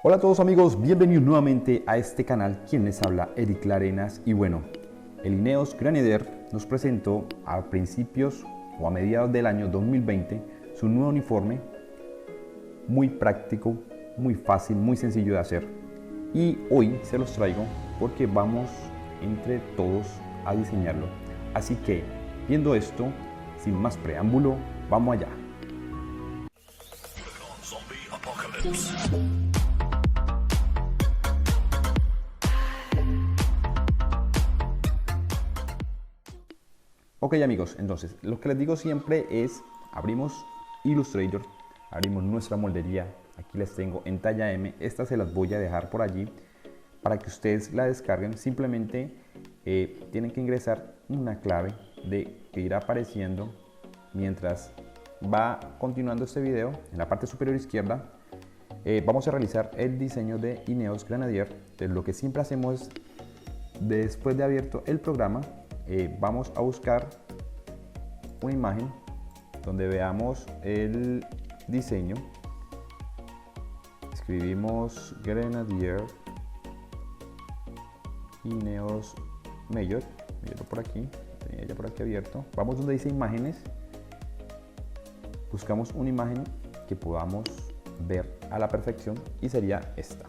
Hola a todos amigos, bienvenidos nuevamente a este canal. Quien les habla, Eric Larenas. Y bueno, el Ineos Grenadier nos presentó a principios o a mediados del año 2020 su nuevo uniforme, muy práctico, muy fácil, muy sencillo de hacer. Y hoy se los traigo porque vamos entre todos a diseñarlo. Así que, viendo esto, sin más preámbulo, vamos allá. Ok amigos, entonces lo que les digo siempre es, abrimos Illustrator, abrimos nuestra moldería, aquí les tengo en talla M, estas se las voy a dejar por allí para que ustedes la descarguen. Simplemente tienen que ingresar una clave que irá apareciendo mientras va continuando este video. En la parte superior izquierda vamos a realizar el diseño de Ineos Grenadier. Entonces, lo que siempre hacemos es, después de abierto el programa, vamos a buscar una imagen donde veamos el diseño. Escribimos Grenadier Ineos Major, mírenlo por aquí, tenía ya por aquí abierto. Vamos donde dice imágenes, buscamos una imagen que podamos ver a la perfección y sería esta.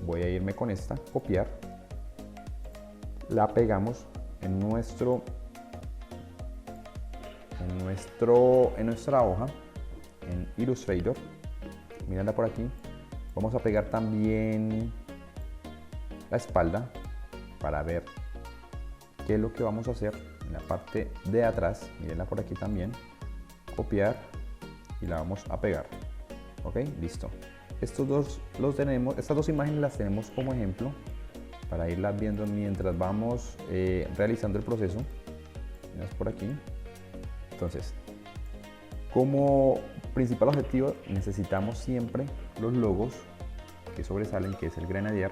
Voy a irme con esta, copiar, la pegamos en nuestra hoja en Illustrator. Mírenla por aquí. Vamos a pegar también la espalda para ver qué es lo que vamos a hacer en la parte de atrás. Mírenla por aquí también. Copiar y la vamos a pegar. Ok, listo. Estos dos los tenemos, estas dos imágenes las tenemos como ejemplo para irlas viendo mientras vamos realizando el proceso. Miras por aquí. Entonces, como principal objetivo necesitamos siempre los logos que sobresalen, que es el Grenadier.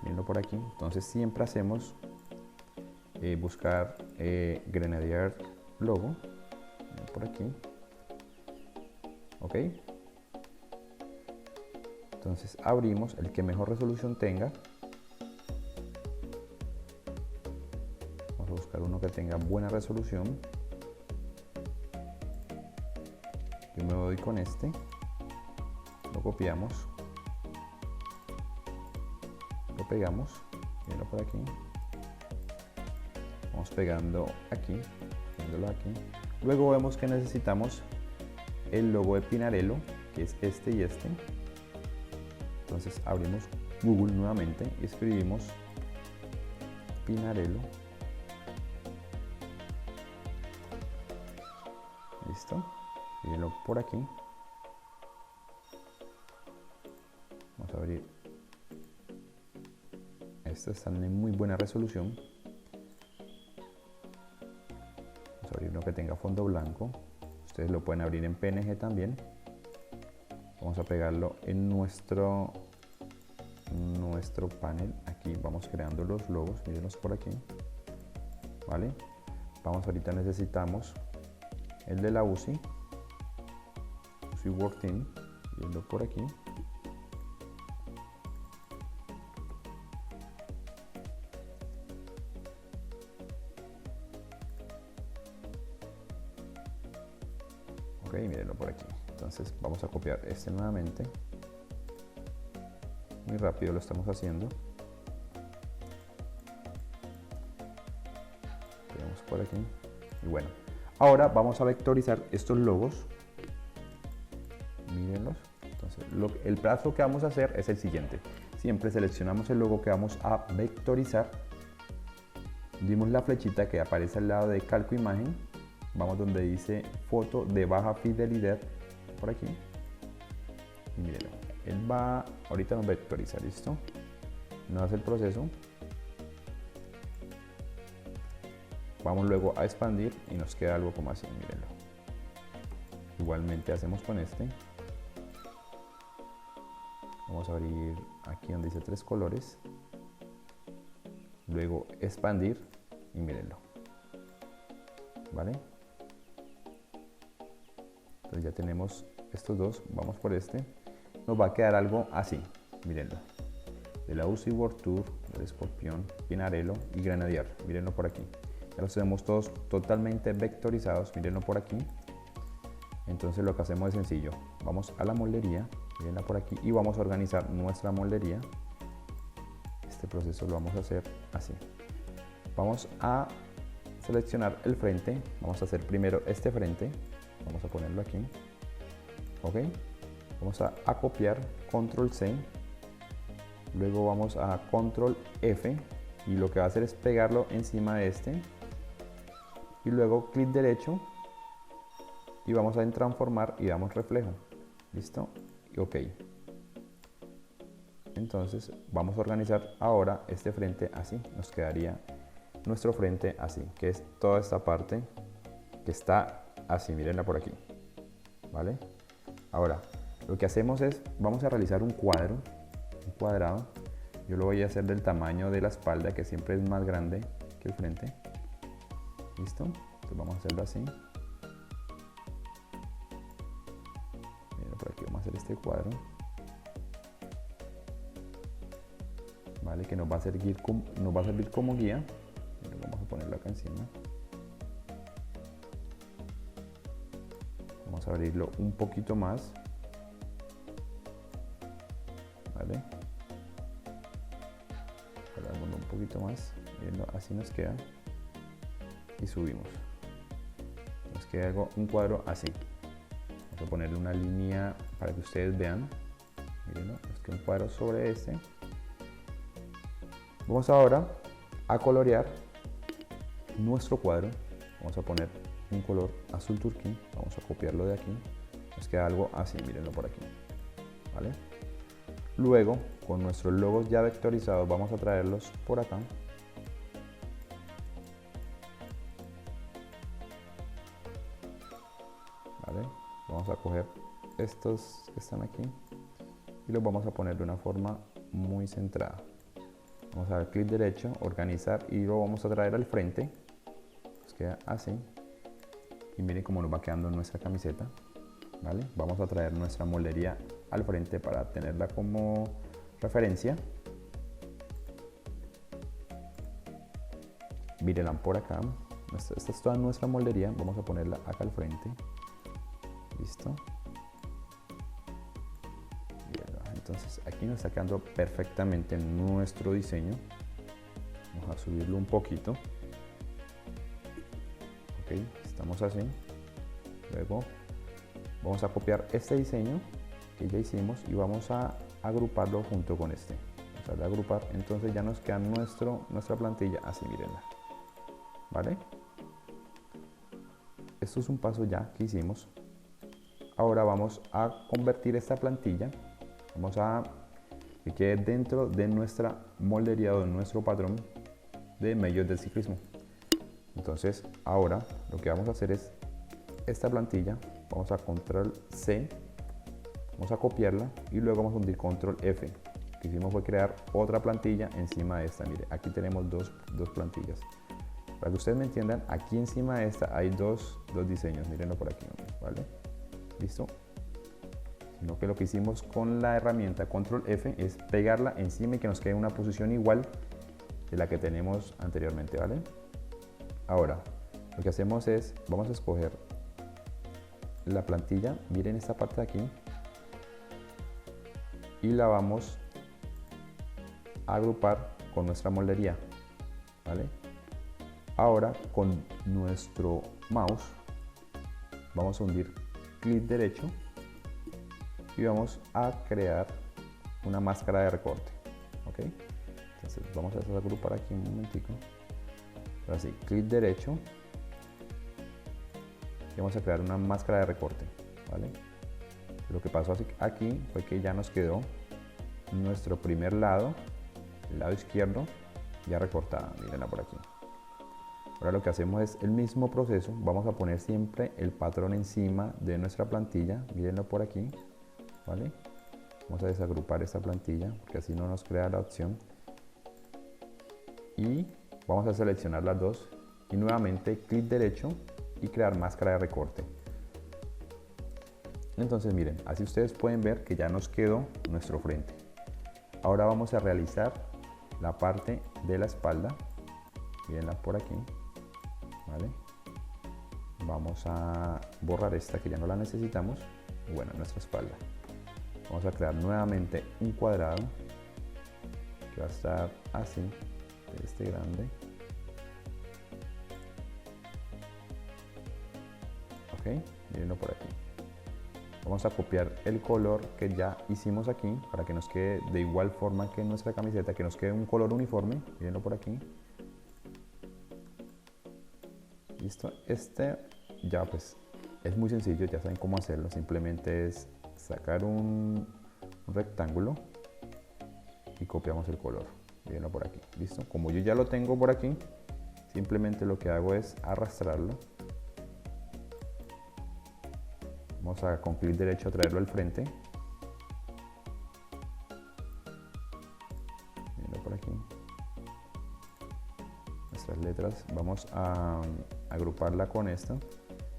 Mirenlo por aquí. Entonces siempre hacemos buscar Grenadier logo. Miren por aquí. Ok. Entonces abrimos el que mejor resolución tenga. Vamos a buscar uno que tenga buena resolución. Yo me voy con este. Lo copiamos. Lo pegamos. Mírenlo por aquí. Vamos pegando aquí. Viéndolo aquí. Luego vemos que necesitamos el logo de Pinarello, que es este y este. Entonces abrimos Google nuevamente y escribimos Pinarello. Listo. Mírenlo por aquí. Vamos a abrir. Estos están en muy buena resolución. Vamos a abrir uno que tenga fondo blanco. Ustedes lo pueden abrir en PNG también. Vamos a pegarlo en nuestro panel. Aquí vamos creando los logos. Mírenlos por aquí. ¿Vale? Ahorita necesitamos el de la UCI. UCI Work Team. Viendo por aquí. Ok, mírenlo por aquí. Entonces vamos a copiar este nuevamente. Muy rápido lo estamos haciendo. Pegamos por aquí. Y bueno, ahora vamos a vectorizar estos logos. Mírenlos. Entonces, el paso que vamos a hacer es el siguiente. Siempre seleccionamos el logo que vamos a vectorizar. Dimos la flechita que aparece al lado de calco imagen. Vamos donde dice foto de baja fidelidad. Por aquí. Y mírenlo. Él va, ahorita nos vectoriza, ¿listo? Nos hace el proceso. Vamos luego a expandir y nos queda algo como así, mírenlo. Igualmente hacemos con este. Vamos a abrir aquí donde dice 3 colores. Luego expandir y mírenlo. ¿Vale? Entonces ya tenemos estos dos, vamos por este. nos va a quedar algo así, mírenlo, de la UCI World Tour, del Escorpión, Pinarello y Grenadier, mírenlo por aquí. Ya los tenemos todos totalmente vectorizados, mírenlo por aquí. Entonces lo que hacemos es sencillo, vamos a la moldería, mírenla por aquí, y vamos a organizar nuestra moldería. Este proceso lo vamos a hacer así. Vamos a seleccionar el frente, vamos a hacer primero este frente, vamos a ponerlo aquí, ok, vamos a copiar, control C, luego vamos a control F, y lo que va a hacer es pegarlo encima de este, y luego clic derecho, y vamos a transformar y damos reflejo, listo, y ok. Entonces vamos a organizar ahora este frente así, nos quedaría nuestro frente así, que es toda esta parte que está así, mírenla por aquí, ¿vale? Ahora, lo que hacemos es, vamos a realizar un cuadrado, yo lo voy a hacer del tamaño de la espalda, que siempre es más grande que el frente, ¿listo? Entonces vamos a hacerlo así, miren por aquí, vamos a hacer este cuadro, ¿vale? Que nos va a servir como guía. Vamos a ponerlo acá encima, vamos a abrirlo un poquito más, ¿vale? Alargarlo un poquito más, viendo, así nos queda, y subimos, nos queda un cuadro así. Vamos a ponerle una línea para que ustedes vean, miren, nos queda un cuadro sobre este. Vamos ahora a colorear nuestro cuadro, vamos a poner un color azul turquí, vamos a copiarlo de aquí, nos queda algo así, mírenlo por aquí, ¿vale? Luego, con nuestros logos ya vectorizados, vamos a traerlos por acá, ¿vale? Vamos a coger estos que están aquí y los vamos a poner de una forma muy centrada. Vamos a dar clic derecho, organizar, y lo vamos a traer al frente, nos queda así, y miren cómo nos va quedando nuestra camiseta, ¿vale? Vamos a traer nuestra moldería al frente para tenerla como referencia. Mírenla por acá, esta es toda nuestra moldería, vamos a ponerla acá al frente, listo. Entonces aquí nos está quedando perfectamente nuestro diseño. Vamos a subirlo un poquito. Ok, estamos así. Luego vamos a copiar este diseño que ya hicimos y vamos a agruparlo junto con este. Vamos a darle a agrupar, entonces ya nos queda nuestra plantilla así, mírenla. ¿Vale? Esto es un paso ya que hicimos. Ahora vamos a convertir esta plantilla. Vamos a que quede dentro de nuestra moldería o de nuestro patrón de medios del ciclismo. Entonces ahora lo que vamos a hacer es esta plantilla, vamos a control C, vamos a copiarla y luego vamos a hundir control F. Lo que hicimos fue crear otra plantilla encima de esta. Mire, aquí tenemos dos plantillas. Para que ustedes me entiendan, aquí encima de esta hay dos diseños, mírenlo por aquí, ¿vale? ¿Listo? Sino que lo que hicimos con la herramienta control F es pegarla encima y que nos quede una posición igual de la que tenemos anteriormente, ¿vale? Ahora, lo que hacemos es, vamos a escoger la plantilla, miren esta parte de aquí, y la vamos a agrupar con nuestra moldería, ¿vale? Ahora, con nuestro mouse, vamos a hundir clic derecho y vamos a crear una máscara de recorte, ¿ok? Entonces vamos a agrupar aquí un momentico, ahora sí, clic derecho y vamos a crear una máscara de recorte, ¿vale? Lo que pasó aquí fue que ya nos quedó nuestro primer lado, el lado izquierdo, ya recortada, mírenla por aquí. Ahora lo que hacemos es el mismo proceso, vamos a poner siempre el patrón encima de nuestra plantilla, mírenlo por aquí, ¿vale? Vamos a desagrupar esta plantilla porque así no nos crea la opción y vamos a seleccionar las dos y nuevamente clic derecho y crear máscara de recorte. Entonces miren, así ustedes pueden ver que ya nos quedó nuestro frente. Ahora vamos a realizar la parte de la espalda. Mírenla por aquí, ¿vale? Vamos a borrar esta que ya no la necesitamos. Y bueno, nuestra espalda. Vamos a crear nuevamente un cuadrado que va a estar así, de este grande. Ok, mírenlo por aquí. Vamos a copiar el color que ya hicimos aquí para que nos quede de igual forma que en nuestra camiseta, que nos quede un color uniforme. Mírenlo por aquí. Listo. Este ya pues es muy sencillo, ya saben cómo hacerlo. Simplemente es sacar un rectángulo y copiamos el color. Mírenlo por aquí. Listo. Como yo ya lo tengo por aquí, simplemente lo que hago es arrastrarlo. Vamos a con clic derecho a traerlo al frente. Mírenlo por aquí. Nuestras letras, vamos a agruparla con esta.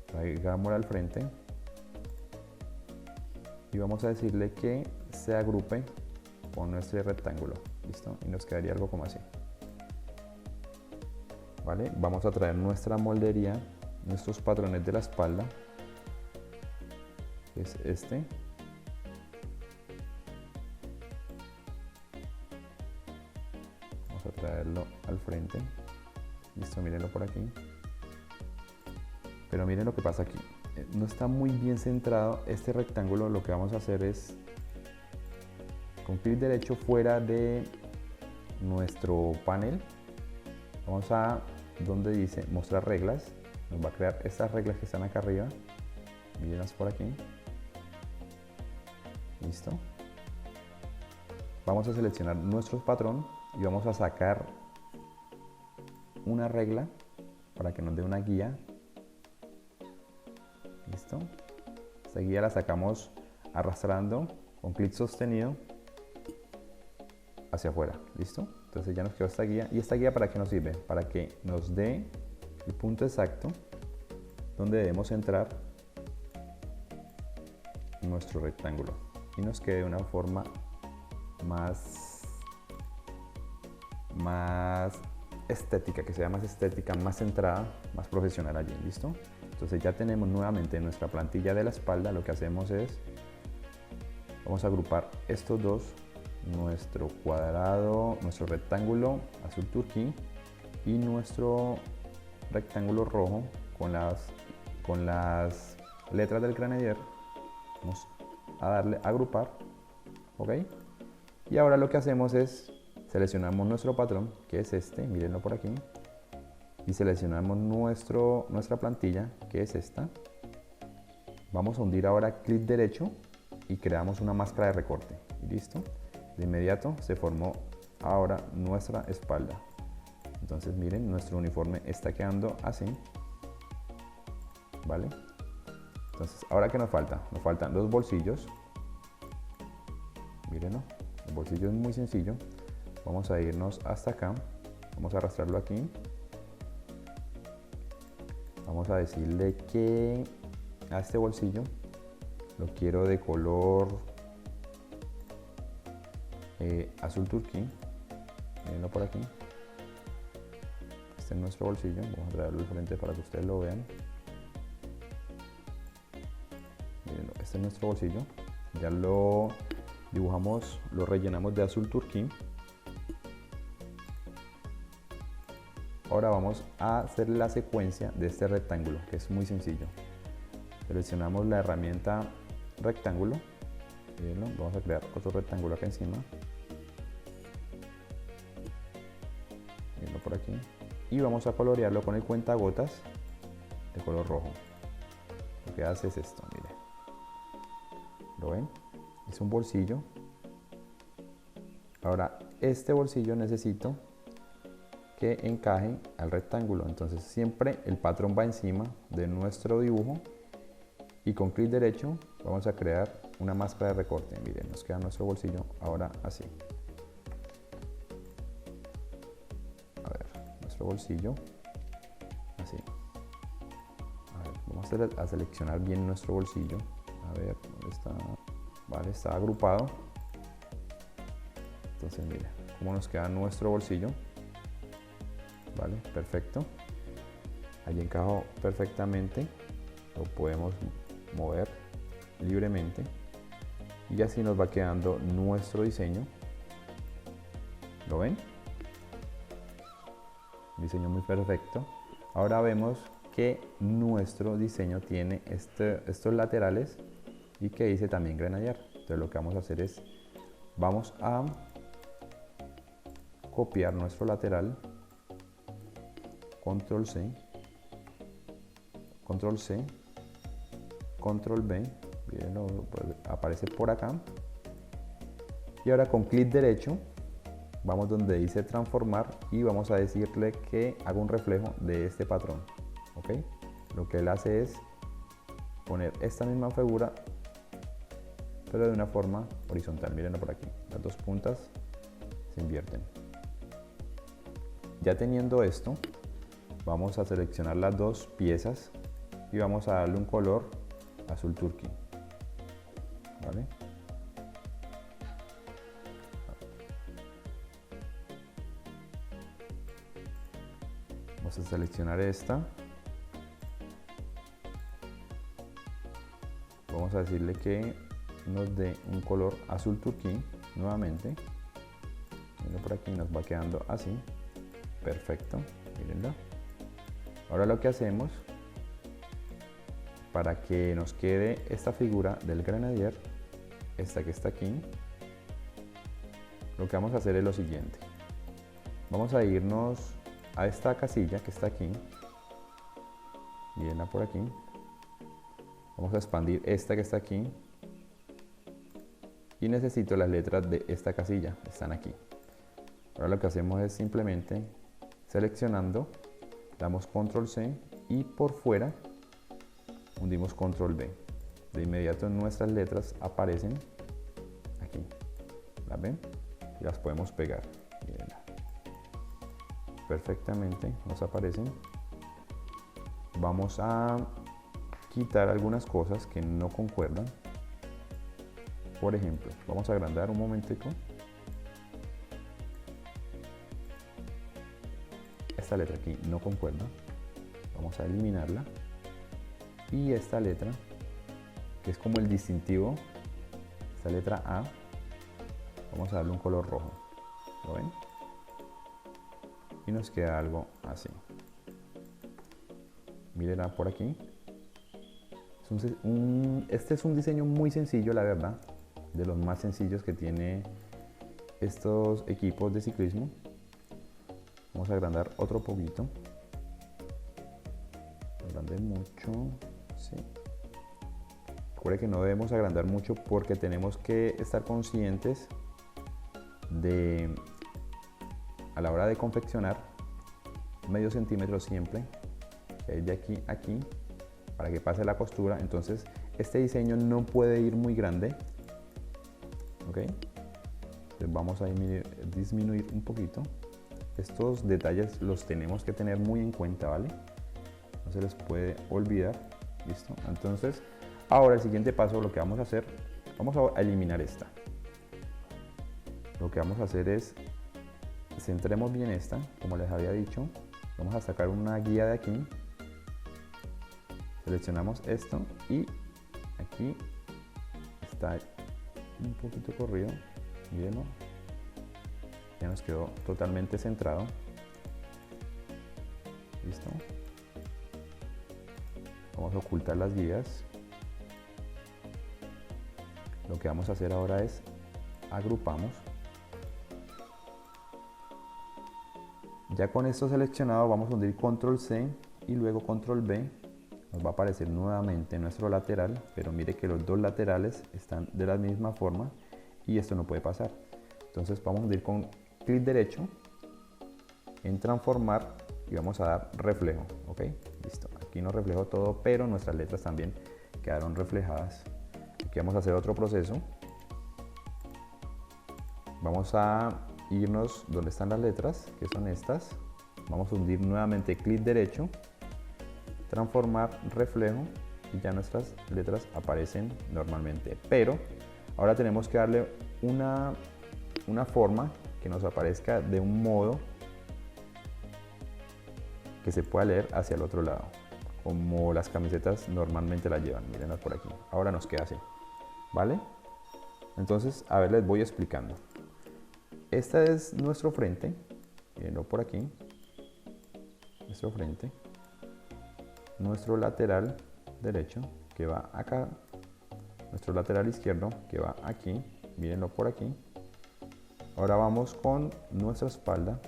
Traigámosla al frente. Y vamos a decirle que se agrupe con nuestro rectángulo. ¿Listo? Y nos quedaría algo como así. ¿Vale? Vamos a traer nuestra moldería, nuestros patrones de la espalda. Es este. Vamos a traerlo al frente. Listo, mírenlo por aquí. Pero miren lo que pasa aquí. No está muy bien centrado este rectángulo. Lo que vamos a hacer es con clic derecho fuera de nuestro panel. Vamos a donde dice mostrar reglas. Nos va a crear estas reglas que están acá arriba. Mírenlas por aquí. Listo. Vamos a seleccionar nuestro patrón y vamos a sacar una regla para que nos dé una guía. Listo. Esta guía la sacamos arrastrando con clic sostenido hacia afuera. Listo. Entonces ya nos quedó esta guía. ¿Y esta guía para qué nos sirve? Para que nos dé el punto exacto donde debemos entrar nuestro rectángulo y nos quede de una forma más estética, que sea más estética, más centrada, más profesional allí. ¿Listo? Entonces ya tenemos nuevamente nuestra plantilla de la espalda. Lo que hacemos es, vamos a agrupar estos dos, nuestro cuadrado, nuestro rectángulo azul turquí y nuestro rectángulo rojo con las letras del granadier. Vamos a darle a agrupar, ok. Y ahora lo que hacemos es seleccionamos nuestro patrón, que es este, mírenlo por aquí, y seleccionamos nuestra plantilla, que es esta. Vamos a hundir ahora clic derecho y creamos una máscara de recorte. Y listo. De inmediato se formó ahora nuestra espalda. Entonces miren, nuestro uniforme está quedando así. ¿Vale? Entonces, ahora ¿qué nos falta? Nos faltan los bolsillos. Mírenlo. El bolsillo es muy sencillo. Vamos a irnos hasta acá. Vamos a arrastrarlo aquí. Vamos a decirle que a este bolsillo lo quiero de color azul turquí. Mírenlo por aquí. Este es nuestro bolsillo. Vamos a traerlo al frente para que ustedes lo vean. Mírenlo, este es nuestro bolsillo. Ya lo dibujamos, lo rellenamos de azul turquí. Ahora vamos a hacer la secuencia de este rectángulo, que es muy sencillo. Seleccionamos la herramienta rectángulo. Mírenlo, vamos a crear otro rectángulo acá encima. Mírenlo por aquí. Y vamos a colorearlo con el cuentagotas de color rojo. Lo que hace es esto, miren. ¿Lo ven? Es un bolsillo. Ahora, este bolsillo necesito que encaje al rectángulo. Entonces, siempre el patrón va encima de nuestro dibujo. Y con clic derecho vamos a crear una máscara de recorte. Miren, nos queda nuestro bolsillo ahora así. A ver, nuestro bolsillo así. A ver, vamos a seleccionar bien nuestro bolsillo. A A ver, ¿dónde está? Vale, está agrupado. Entonces mira cómo nos queda nuestro bolsillo. Vale, perfecto. Allí encajó perfectamente. Lo podemos mover libremente. Y así nos va quedando nuestro diseño. ¿Lo ven? Diseño muy perfecto. Ahora vemos que nuestro diseño tiene estos laterales y que dice también Grenadier. Entonces lo que vamos a hacer es, vamos a copiar nuestro lateral, control C, control C, control B, bien, aparece por acá, y ahora con clic derecho vamos donde dice transformar y vamos a decirle que haga un reflejo de este patrón. ¿Ok? Lo que él hace es poner esta misma figura pero de una forma horizontal. Mírenlo por aquí, las dos puntas se invierten. Ya teniendo esto, vamos a seleccionar las dos piezas y vamos a darle un color azul turquí. ¿Vale? Vamos a seleccionar esta. Vamos a decirle que nos dé un color azul turquí nuevamente. Miren por aquí, nos va quedando así. Perfecto, mírenlo. Ahora lo que hacemos para que nos quede esta figura del Grenadier, esta que está aquí, lo que vamos a hacer es lo siguiente. Vamos a irnos a esta casilla que está aquí, mírenla por aquí. Vamos a expandir esta que está aquí y necesito las letras de esta casilla, están aquí. Ahora lo que hacemos es simplemente seleccionando, damos control C y por fuera hundimos control V. De inmediato nuestras letras aparecen aquí, ¿las ven? Y las podemos pegar, mírenla. Perfectamente nos aparecen. Vamos a quitar algunas cosas que no concuerdan. Por ejemplo, vamos a agrandar un momentico. Esta letra aquí no concuerda. Vamos a eliminarla. Y esta letra, que es como el distintivo, esta letra A, vamos a darle un color rojo. ¿Lo ven? Y nos queda algo así. Mírenla por aquí. Este es un diseño muy sencillo, la verdad, de los más sencillos que tiene estos equipos de ciclismo. Vamos a agrandar otro poquito. Agrandé mucho, sí. Recuerden que no debemos agrandar mucho porque tenemos que estar conscientes de, a la hora de confeccionar, medio centímetro siempre, de aquí a aquí, para que pase la costura. Entonces este diseño no puede ir muy grande, ¿ok? Entonces vamos a disminuir un poquito. Estos detalles los tenemos que tener muy en cuenta, ¿vale? No se les puede olvidar. ¿Listo? Entonces ahora el siguiente paso, lo que vamos a hacer, vamos a eliminar esta. Lo que vamos a hacer es, centremos bien esta, como les había dicho. Vamos a sacar una guía de aquí. Seleccionamos esto y aquí está un poquito corrido, mírenlo, ya nos quedó totalmente centrado. Listo. Vamos a ocultar las guías. Lo que vamos a hacer ahora es agrupamos. Ya con esto seleccionado vamos a hundir control C y luego control V. Nos va a aparecer nuevamente nuestro lateral, pero mire que los dos laterales están de la misma forma y esto no puede pasar. Entonces vamos a hundir con clic derecho en transformar y vamos a dar reflejo. Ok, listo. Aquí nos reflejó todo, pero nuestras letras también quedaron reflejadas. Aquí vamos a hacer otro proceso. Vamos a irnos donde están las letras, que son estas. Vamos a hundir nuevamente clic derecho, transformar, reflejo, y ya nuestras letras aparecen normalmente. Pero ahora tenemos que darle una forma que nos aparezca de un modo que se pueda leer hacia el otro lado, como las camisetas normalmente la llevan. Mírenlas por aquí. Ahora nos queda así, ¿vale? Entonces, a ver, les voy explicando. Este es nuestro frente, mírenlo por aquí, nuestro frente, nuestro lateral derecho que va acá, nuestro lateral izquierdo que va aquí, mírenlo por aquí. Ahora vamos con nuestra espalda.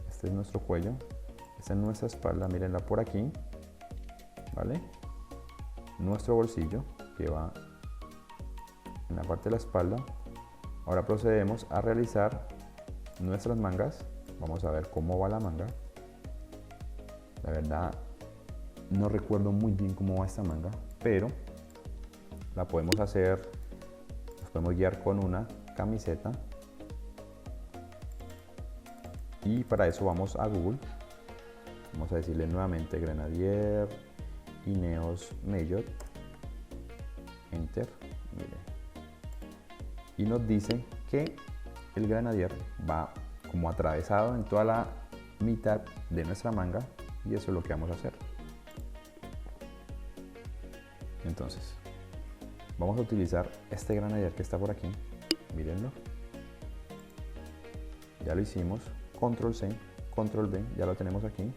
Este es nuestro cuello, esta es nuestra espalda, mírenla por aquí, ¿vale? Nuestro bolsillo que va en la parte de la espalda. Ahora procedemos a realizar nuestras mangas. Vamos a ver cómo va la manga. La verdad no recuerdo muy bien cómo va esta manga, pero la podemos hacer, nos podemos guiar con una camiseta. Y para eso vamos a Google, vamos a decirle nuevamente Grenadier Ineos Maillot, Enter, mire, y nos dice que el Grenadier va como atravesado en toda la mitad de nuestra manga, y eso es lo que vamos a hacer. Entonces vamos a utilizar este Grenadier que está por aquí, mírenlo, ya lo hicimos. Control C, Control V, ya lo tenemos aquí.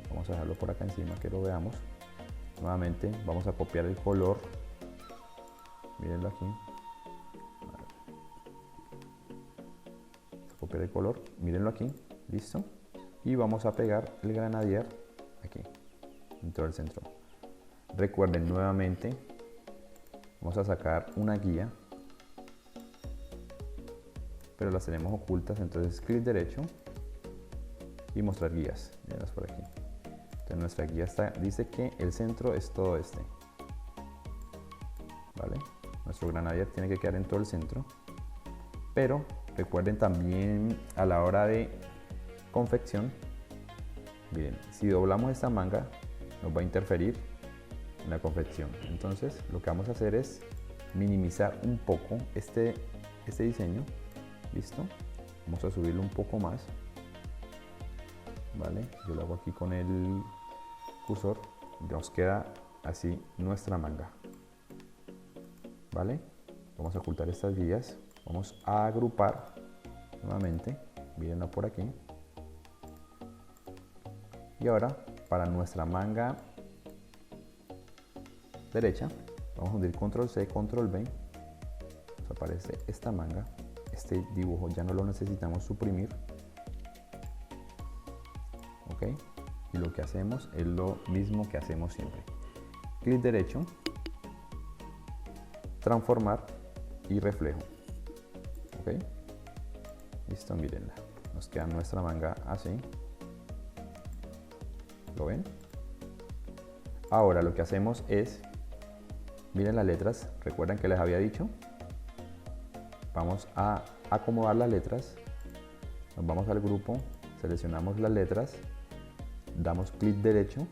Vamos a dejarlo por acá encima que lo veamos. Nuevamente vamos a copiar el color. Mírenlo aquí. Vamos a copiar el color, mírenlo aquí, listo. Y vamos a pegar el Grenadier aquí, dentro del centro. Recuerden nuevamente, vamos a sacar una guía, pero las tenemos ocultas, entonces clic derecho y mostrar guías, mírenlas por aquí. Entonces nuestra guía dice que el centro es todo este, ¿vale? Nuestro Grenadier tiene que quedar en todo el centro, pero recuerden también a la hora de confección, miren, si doblamos esta manga nos va a interferir en la confección, entonces lo que vamos a hacer es minimizar un poco este diseño. Listo, vamos a subirlo un poco más, vale, yo lo hago aquí con el cursor, nos queda así nuestra manga, vale. Vamos a ocultar estas guías, vamos a agrupar nuevamente, mírenlo por aquí, y ahora para nuestra manga derecha vamos a hundir Control C, Control V, nos aparece esta manga. Este dibujo ya no lo necesitamos suprimir, ok, y lo que hacemos es lo mismo que hacemos siempre, clic derecho, transformar y reflejo, ok, listo, mírenla, nos queda nuestra manga así, ¿lo ven? Ahora lo que hacemos es, miren las letras, recuerdan que les había dicho, vamos a acomodar las letras, nos vamos al grupo, seleccionamos las letras, damos clic derecho,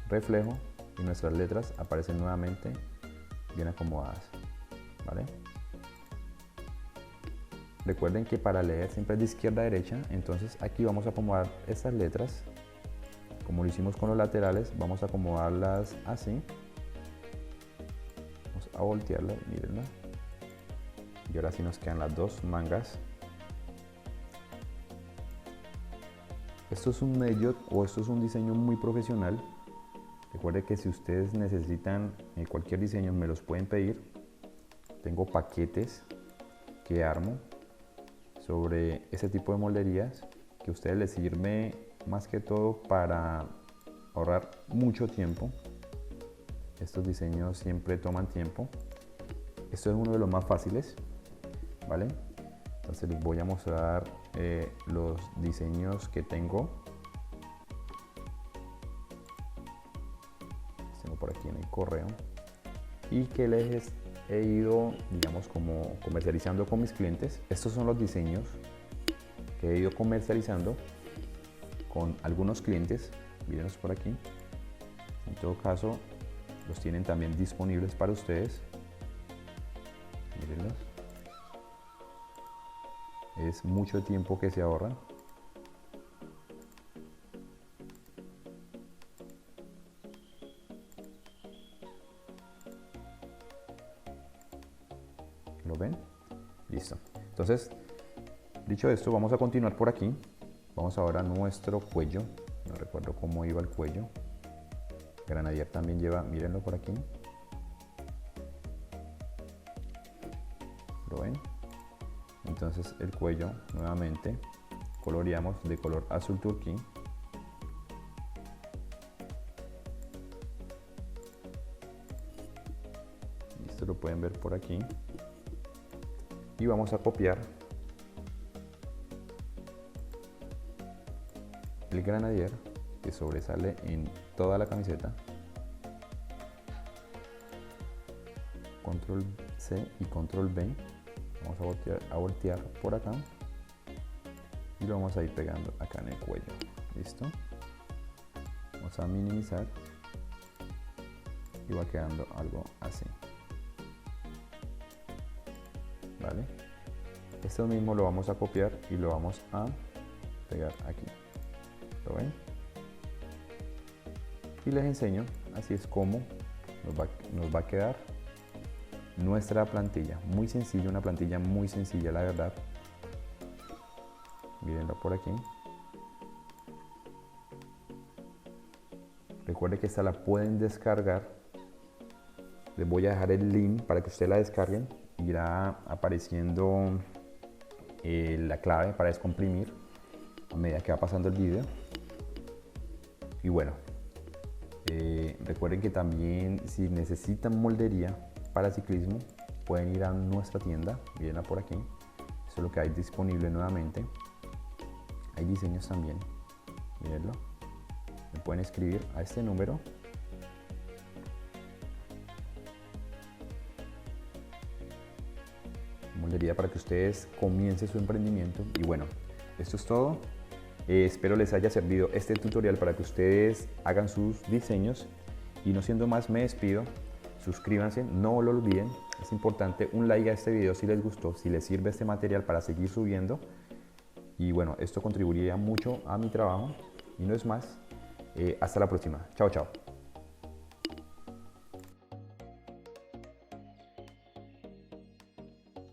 reflejo, y nuestras letras aparecen nuevamente bien acomodadas, ¿vale? Recuerden que para leer siempre es de izquierda a derecha, entonces aquí vamos a acomodar estas letras, como lo hicimos con los laterales, vamos a acomodarlas así. A voltearla, mírenla, y ahora sí nos quedan las dos mangas. Esto es un Maillot o esto es un diseño muy profesional. Recuerden que si ustedes necesitan cualquier diseño me los pueden pedir. Tengo paquetes que armo sobre ese tipo de molderías que a ustedes les sirve más que todo para ahorrar mucho tiempo. Estos diseños siempre toman tiempo. Esto es uno de los más fáciles, ¿vale? Entonces les voy a mostrar los diseños que tengo. Los tengo por aquí en el correo y que les he ido, digamos, como comercializando con mis clientes. Estos son los diseños que he ido comercializando con algunos clientes mírenlos por aquí. En todo caso, los tienen también disponibles para ustedes. Mírenlos. Es mucho tiempo que se ahorra. ¿Lo ven? Listo. Entonces, dicho esto, vamos a continuar por aquí. Vamos ahora a nuestro cuello. No recuerdo cómo iba el cuello. Granadier también lleva, mírenlo por aquí. ¿Lo ven? Entonces el cuello nuevamente coloreamos de color azul turquí. Esto lo pueden ver por aquí. Y vamos a copiar el granadier que sobresale en toda la camiseta. Control C y Control V. Vamos a voltear por acá y lo vamos a ir pegando acá en el cuello. Listo. Vamos a minimizar y va quedando algo así. Vale. Esto mismo lo vamos a copiar y lo vamos a pegar aquí. ¿Lo ven? Y les enseño, así es como nos va a quedar nuestra plantilla. Muy sencilla, una plantilla muy sencilla, la verdad. Mírenlo por aquí. Recuerden que esta la pueden descargar. Les voy a dejar el link para que ustedes la descarguen. Irá apareciendo la clave para descomprimir a medida que va pasando el vídeo. Y bueno, recuerden que también si necesitan moldería para ciclismo pueden ir a nuestra tienda, mírenla por aquí. Eso es lo que hay disponible nuevamente. Hay diseños también, mírenlo. Me pueden escribir a este número. Moldería para que ustedes comiencen su emprendimiento. Y bueno, esto es todo. Espero les haya servido este tutorial para que ustedes hagan sus diseños. Y no siendo más, me despido. Suscríbanse, no lo olviden. Es importante un like a este video si les gustó, si les sirve este material para seguir subiendo. Y bueno, esto contribuiría mucho a mi trabajo. Y no es más. Hasta la próxima. Chao, chao.